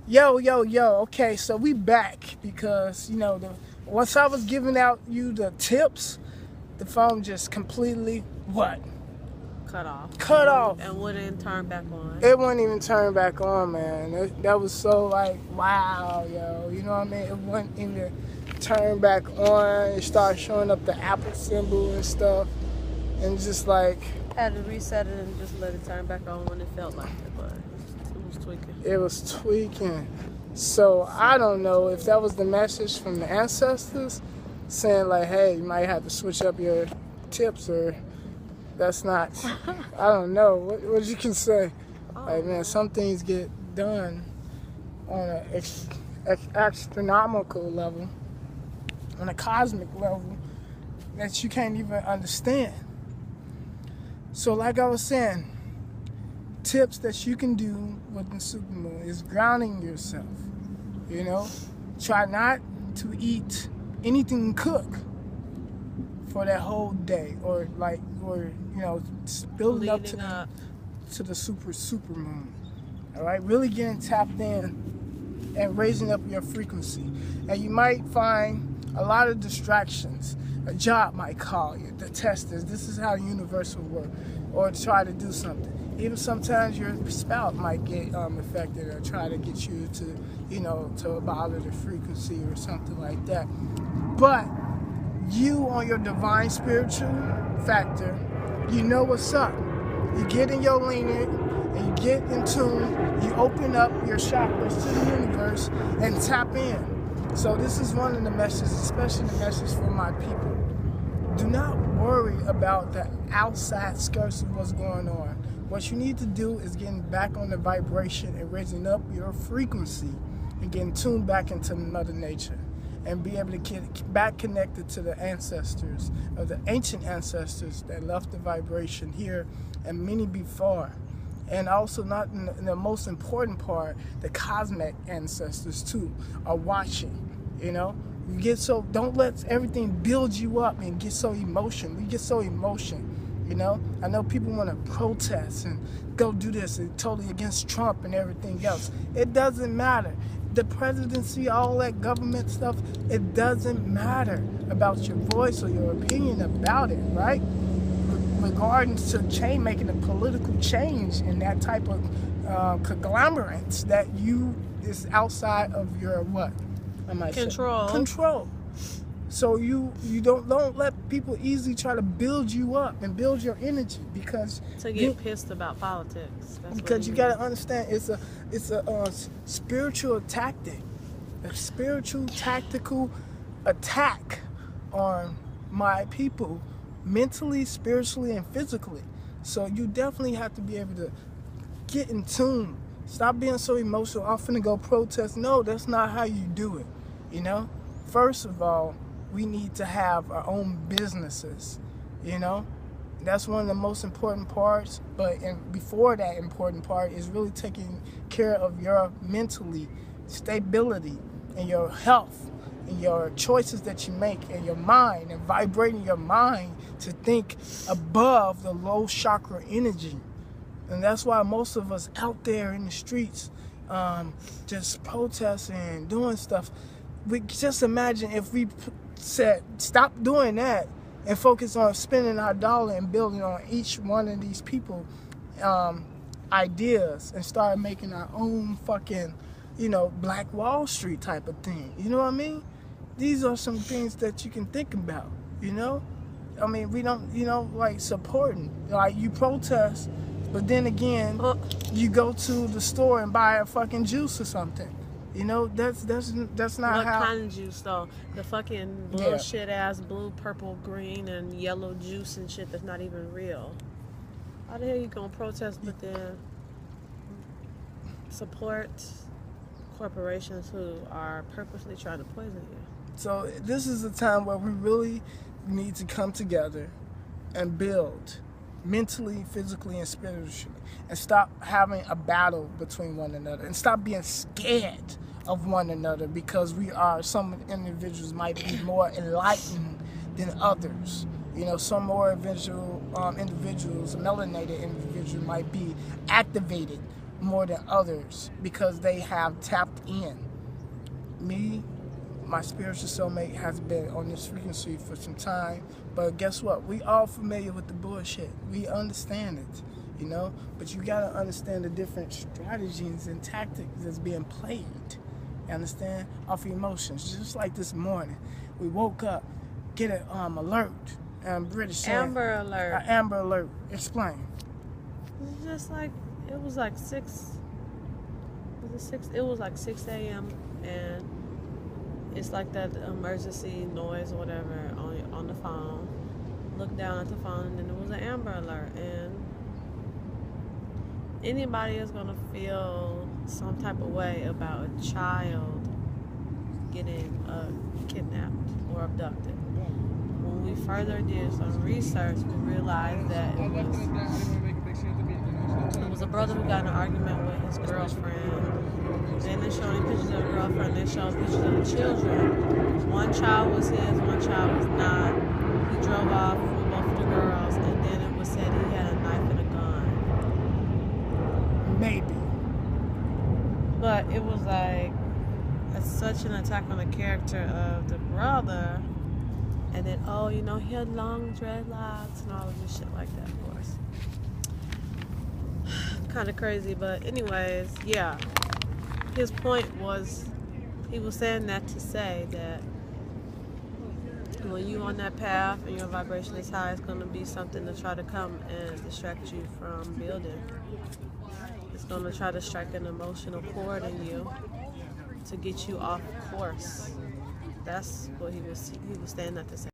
Yo, yo, yo. Okay, so we back because once I was giving out you the tips, the phone just completely what? Cut off. Cut off. And wouldn't turn back on. It wouldn't even turn back on, man. That was so like wow, yo. You know what I mean? It wouldn't even turn back on. It started showing up the Apple symbol and stuff, and just like Had to reset it and just let it turn back on when it felt like it, but it was tweaking. it was tweaking. So I don't know if that was the message from the ancestors saying like, hey, you might have to switch up your tips, or that's not. I don't know what you can say. Like, man, some things get done on an astronomical level, on a cosmic level that you can't even understand. So like I was saying, tips that you can do with the supermoon is grounding yourself. Try not to eat anything cooked for that whole day, or building up to the supermoon. All right, really getting tapped in and raising up your frequency. And you might find a lot of distractions. A job might call you, the testers. This is how the universe will work, or try to do something. Even sometimes your spouse might get affected or try to get you to bother the frequency or something like that. But you, on your divine spiritual factor, you know what's up. You get in your lineage and you get in tune. You open up your chakras to the universe and tap in. So this is one of the messages, especially the message for my people. Do not worry about the outside skirts of what's going on. What you need to do is getting back on the vibration and raising up your frequency and getting tuned back into Mother Nature and be able to get back connected to the ancestors, or the ancient ancestors that left the vibration here and many before. And also, not in the most important part, the cosmic ancestors too are watching. You get so, don't let everything build you up and get so emotional. We get so emotional. I know people want to protest and go do this and totally against Trump and everything else. It doesn't matter. The presidency, all that government stuff, it doesn't matter about your voice or your opinion about it, right? Regarding to making a political change in that type of conglomerates that is outside of your what? Control. So you don't let people easily try to build you up and build your energy, because to get pissed about politics. Because you got to understand, it's a spiritual tactic, a spiritual tactical attack on my people, mentally, spiritually, and physically. So you definitely have to be able to get in tune. Stop being so emotional. I'm finna go protest. No, that's not how you do it. First of all, we need to have our own businesses. That's one of the most important parts. But before that important part is really taking care of your mentally stability and your health and your choices that you make, and your mind, and vibrating your mind to think above the low chakra energy. And that's why most of us out there in the streets just protesting and doing stuff. We just imagine if we said stop doing that and focus on spending our dollar and building on each one of these people ideas, and start making our own fucking Black Wall Street type of thing. You know what I mean? These are some things that you can think about. We don't like supporting, like you protest, but then again you go to the store and buy a fucking juice or something. That's not what how. What kind of juice though? The fucking bullshit ass blue, purple, green, and yellow juice and shit that's not even real. How the hell you gonna protest but then support corporations who are purposely trying to poison you? So this is a time where we really need to come together and build mentally, physically, and spiritually, and stop having a battle between one another, and stop being scared of one another, because some individuals might be more enlightened than others. Some more individuals, melanated individuals, might be activated more than others because they have tapped in. Me, my spiritual soulmate has been on this frequency for some time, but guess what? We all familiar with the bullshit. We understand it, you know? But you gotta understand the different strategies and tactics that's being played, you understand? Off emotions. Just like this morning, we woke up, get an alert, and British saying, Amber Alert. An Amber Alert. Explain. It's just like, it was like 6, was it 6? It was like 6 a.m. and it's like that emergency noise or whatever on the phone. Look down at the phone and then it was an Amber Alert. And anybody is gonna feel some type of way about a child getting kidnapped or abducted. When we further did some research, we realized that it was a brother who got in an argument with his girlfriend. Then they showed him pictures of the girlfriend, they showed pictures of the children. One child was his, one child was not. He drove off with both of the girls, and then it was said he had a knife and a gun. Maybe. But it was like, it's such an attack on the character of the brother. And then, oh, you know, he had long dreadlocks and all of this shit like that, of course. Kind of crazy, but anyways, yeah. His point was, he was saying that to say that when you on that path and your vibration is high, it's going to be something to try to come and distract you from building. It's going to try to strike an emotional chord in you to get you off course. That's what he was saying that to say.